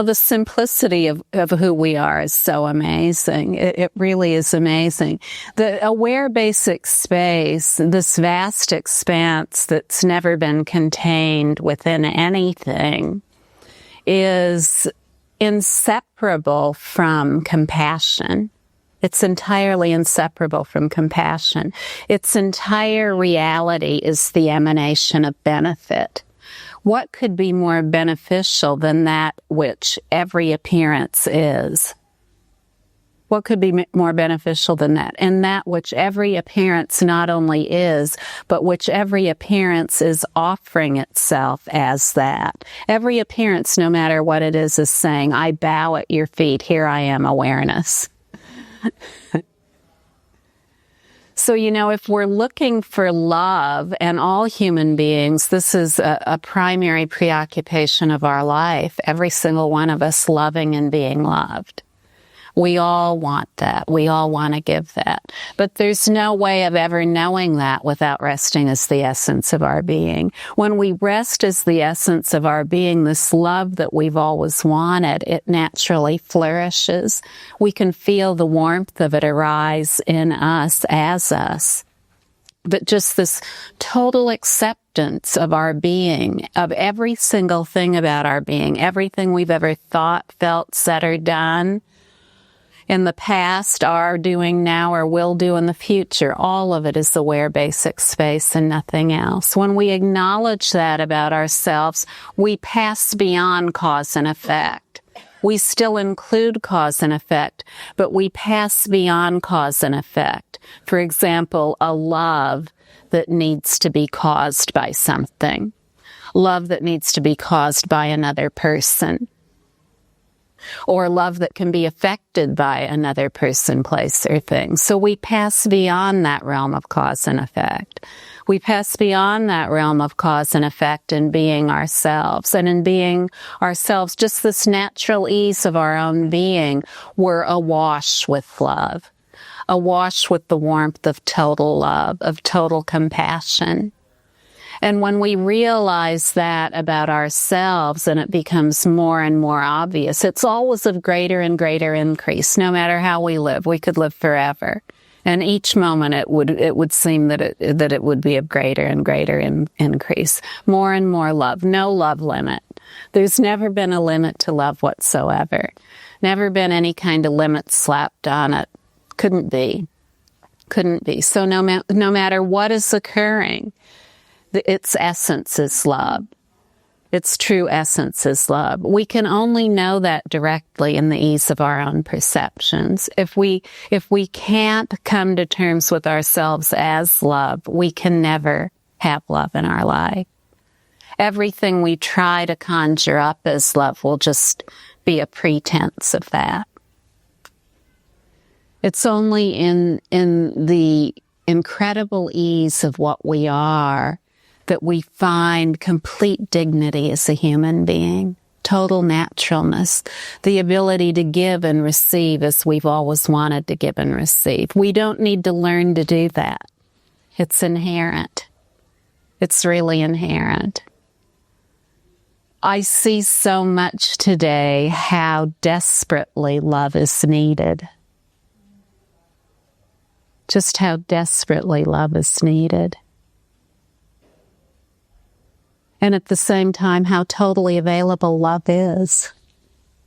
The simplicity of who we are is so amazing. It really is amazing. The aware basic space, this vast expanse that's never been contained within anything, is inseparable from compassion. It's entirely inseparable from compassion. Its entire reality is the emanation of benefit. What could be more beneficial than that which every appearance is? What could be more beneficial than that? And that which every appearance not only is, but which every appearance is offering itself as that. Every appearance, no matter what it is saying, I bow at your feet, here I am, awareness. So, if we're looking for love, and all human beings, this is a primary preoccupation of our life, every single one of us loving and being loved. We all want that. We all want to give that. But there's no way of ever knowing that without resting as the essence of our being. When we rest as the essence of our being, this love that we've always wanted, it naturally flourishes. We can feel the warmth of it arise in us as us. But just this total acceptance of our being, of every single thing about our being, everything we've ever thought, felt, said, or done, in the past, are doing now, or will do in the future. All of it is aware basic space and nothing else. When we acknowledge that about ourselves, we pass beyond cause and effect. We still include cause and effect, but we pass beyond cause and effect. For example, a love that needs to be caused by something. Love that needs to be caused by another person. Or love that can be affected by another person, place, or thing. So we pass beyond that realm of cause and effect. We pass beyond that realm of cause and effect in being ourselves. And in being ourselves, just this natural ease of our own being, we're awash with love. Awash with the warmth of total love, of total compassion. And when we realize that about ourselves, and it becomes more and more obvious, it's always of greater and greater increase. No matter how we live, we could live forever, and each moment it would seem that it would be of greater and greater increase. More and more love. No love limit. There's never been a limit to love whatsoever. Never been any kind of limit slapped on it. Couldn't be. So no matter what is occurring, its essence is love. Its true essence is love. We can only know that directly in the ease of our own perceptions. If we can't come to terms with ourselves as love, we can never have love in our life. Everything we try to conjure up as love will just be a pretense of that. It's only in the incredible ease of what we are that we find complete dignity as a human being, total naturalness, the ability to give and receive as we've always wanted to give and receive. We don't need to learn to do that. It's inherent. It's really inherent. I see so much today how desperately love is needed. Just how desperately love is needed. And at the same time, how totally available love is.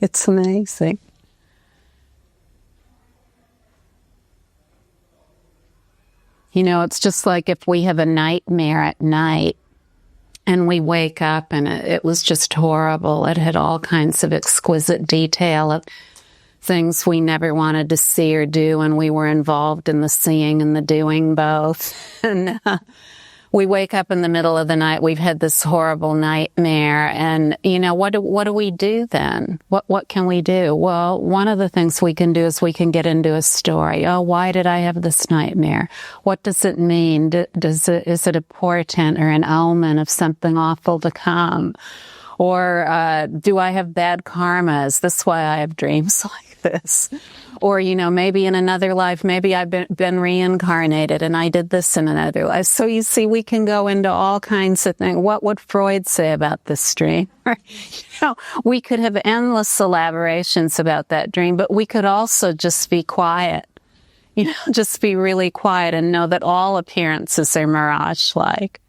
It's amazing. It's just like if we have a nightmare at night and we wake up and it was just horrible. It had all kinds of exquisite detail of things we never wanted to see or do, and we were involved in the seeing and the doing both. And we wake up in the middle of the night, we've had this horrible nightmare, and, what do we do then? What can we do? Well, one of the things we can do is we can get into a story. Oh, why did I have this nightmare? What does it mean? Is it a portent or an omen of something awful to come? Or do I have bad karma? Is this why I have dreams like this? Or, maybe in another life, maybe I've been reincarnated and I did this in another life. So you see, we can go into all kinds of things. What would Freud say about this dream? We could have endless elaborations about that dream, but we could also just be quiet. Just be really quiet and know that all appearances are mirage-like,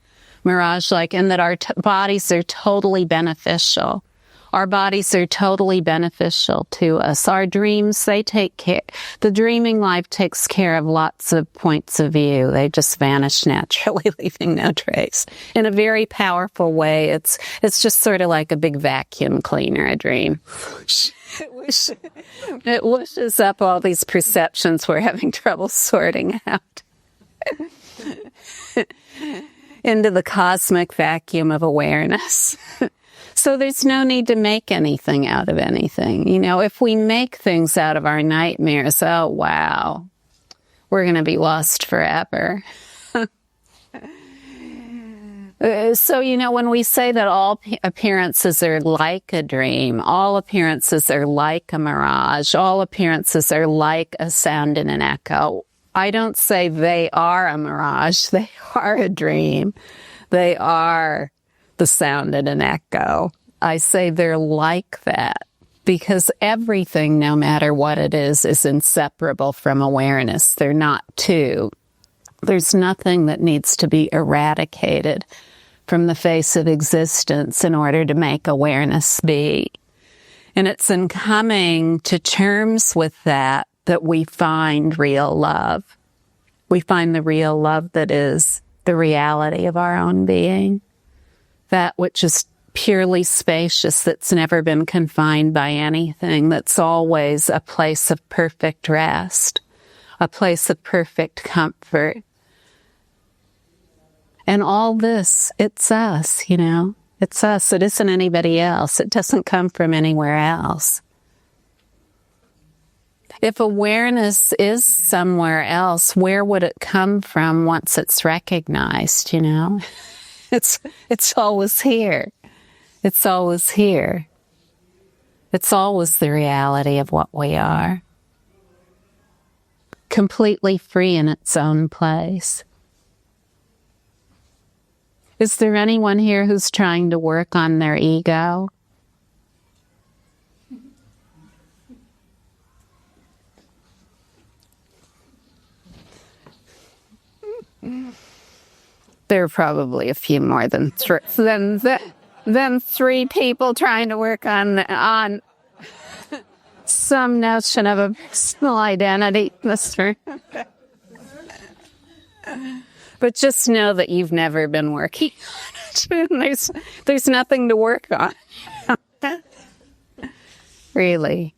and that our bodies are totally beneficial. Our bodies are totally beneficial to us. Our dreams, they take care. The dreaming life takes care of lots of points of view. They just vanish naturally, leaving no trace. In a very powerful way, it's just sort of like a big vacuum cleaner, a dream. It whooshes up all these perceptions we're having trouble sorting out into the cosmic vacuum of awareness. So there's no need to make anything out of anything. If we make things out of our nightmares, oh, wow, we're going to be lost forever. So, when we say that all appearances are like a dream, all appearances are like a mirage, all appearances are like a sound and an echo, I don't say they are a mirage, they are a dream. They are the sound and an echo. I say they're like that because everything, no matter what it is inseparable from awareness. They're not two. There's nothing that needs to be eradicated from the face of existence in order to make awareness be. And it's in coming to terms with that we find real love. We find the real love that is the reality of our own being. That which is purely spacious, that's never been confined by anything, that's always a place of perfect rest, a place of perfect comfort. And all this, it's us, It's us. It isn't anybody else. It doesn't come from anywhere else. If awareness is somewhere else, where would it come from once it's recognized, It's always here. It's always here. It's always the reality of what we are. Completely free in its own place. Is there anyone here who's trying to work on their ego? There are probably a few more than three people trying to work on some notion of a personal identity. But just know that you've never been working on it. There's nothing to work on. Really.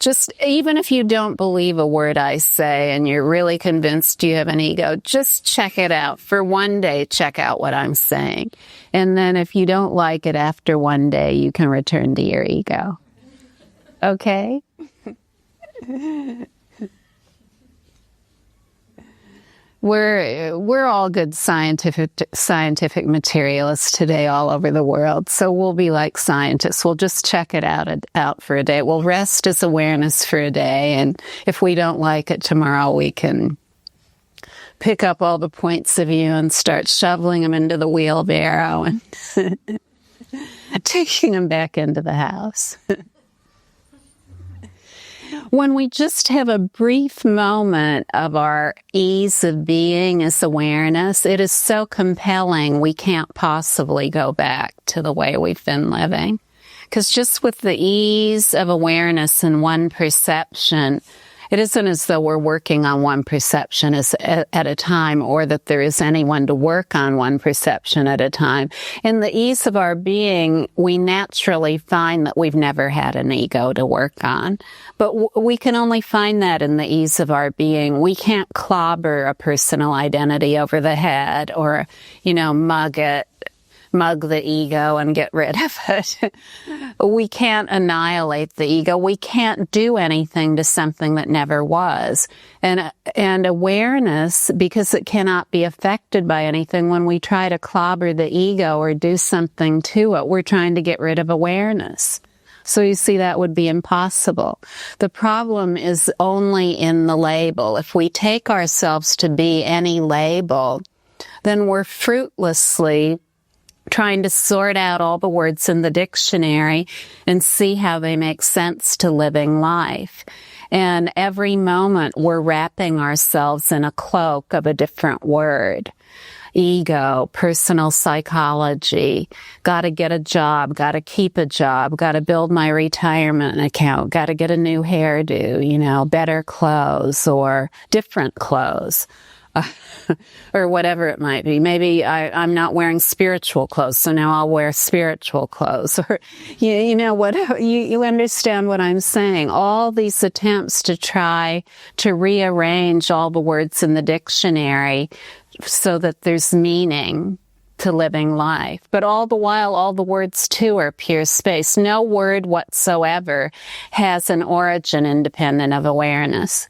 Just even if you don't believe a word I say and you're really convinced you have an ego, just check it out. For one day, check out what I'm saying. And then if you don't like it after one day, you can return to your ego. Okay? We're all good scientific materialists today all over the world. So we'll be like scientists. We'll just check it out for a day. We'll rest as awareness for a day. And if we don't like it tomorrow, we can pick up all the points of view and start shoveling them into the wheelbarrow and taking them back into the house. When we just have a brief moment of our ease of being as awareness, it is so compelling we can't possibly go back to the way we've been living. Because just with the ease of awareness in one perception, it isn't as though we're working on one perception at a time, or that there is anyone to work on one perception at a time. In the ease of our being, we naturally find that we've never had an ego to work on. But we can only find that in the ease of our being. We can't clobber a personal identity over the head or, mug the ego and get rid of it. We can't annihilate the ego. We can't do anything to something that never was. And awareness, because it cannot be affected by anything, when we try to clobber the ego or do something to it, we're trying to get rid of awareness. So you see, that would be impossible. The problem is only in the label. If we take ourselves to be any label, then we're fruitlessly trying to sort out all the words in the dictionary and see how they make sense to living life. And every moment we're wrapping ourselves in a cloak of a different word. Ego, personal psychology, got to get a job, got to keep a job, got to build my retirement account, got to get a new hairdo, better clothes or different clothes. Or whatever it might be. Maybe I'm not wearing spiritual clothes, so now I'll wear spiritual clothes. Or, you understand what I'm saying. All these attempts to try to rearrange all the words in the dictionary so that there's meaning to living life. But all the while, all the words too are pure space. No word whatsoever has an origin independent of awareness.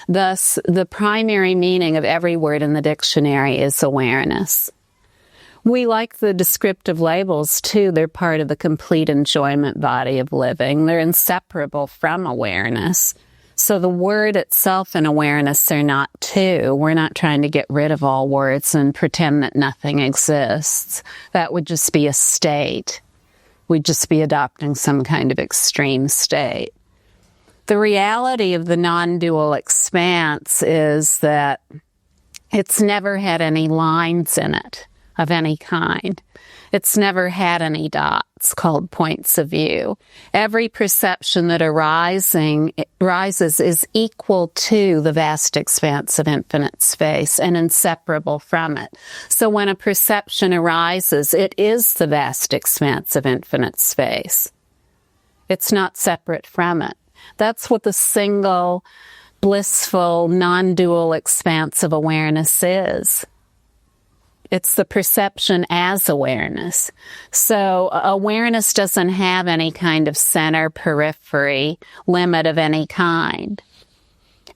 Thus, the primary meaning of every word in the dictionary is awareness. We like the descriptive labels, too. They're part of the complete enjoyment body of living. They're inseparable from awareness. So the word itself and awareness are not two. We're not trying to get rid of all words and pretend that nothing exists. That would just be a state. We'd just be adopting some kind of extreme state. The reality of the non-dual expanse is that it's never had any lines in it of any kind. It's never had any dots called points of view. Every perception that rises is equal to the vast expanse of infinite space and inseparable from it. So when a perception arises, it is the vast expanse of infinite space. It's not separate from it. That's what the single, blissful, non-dual expanse of awareness is. It's the perception as awareness. So awareness doesn't have any kind of center, periphery, limit of any kind.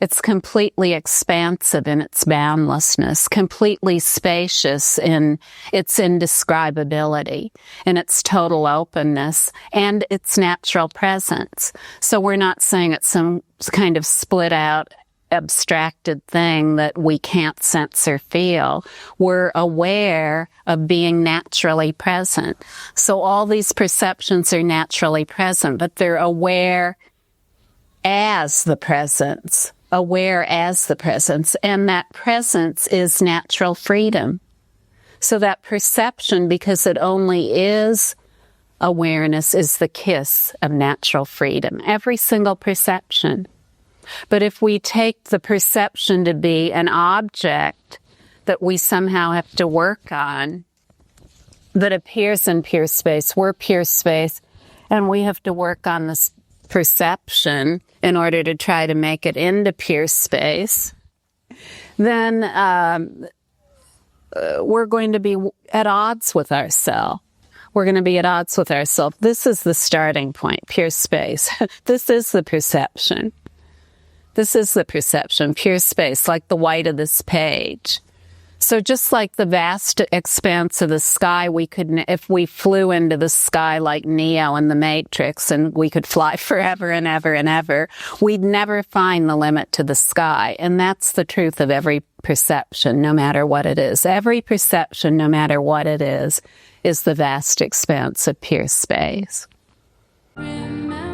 It's completely expansive in its boundlessness, completely spacious in its indescribability, in its total openness, and its natural presence. So we're not saying it's some kind of split out, abstracted thing that we can't sense or feel. We're aware of being naturally present. So all these perceptions are naturally present, but they're aware as the presence. Aware as the presence, and that presence is natural freedom. So that perception, because it only is awareness, is the kiss of natural freedom. Every single perception. But if we take the perception to be an object that we somehow have to work on, that appears in pure space, we're pure space, and we have to work on this perception in order to try to make it into pure space, then we're going to be at odds with ourselves. We're going to be at odds with ourselves. This is the starting point, pure space. This is the perception. This is the perception, pure space, like the white of this page. So just like the vast expanse of the sky, we could, if we flew into the sky like Neo in the Matrix and we could fly forever and ever and ever, we'd never find the limit to the sky. And that's the truth of every perception, no matter what it is. Every perception, no matter what it is the vast expanse of pure space. Remember.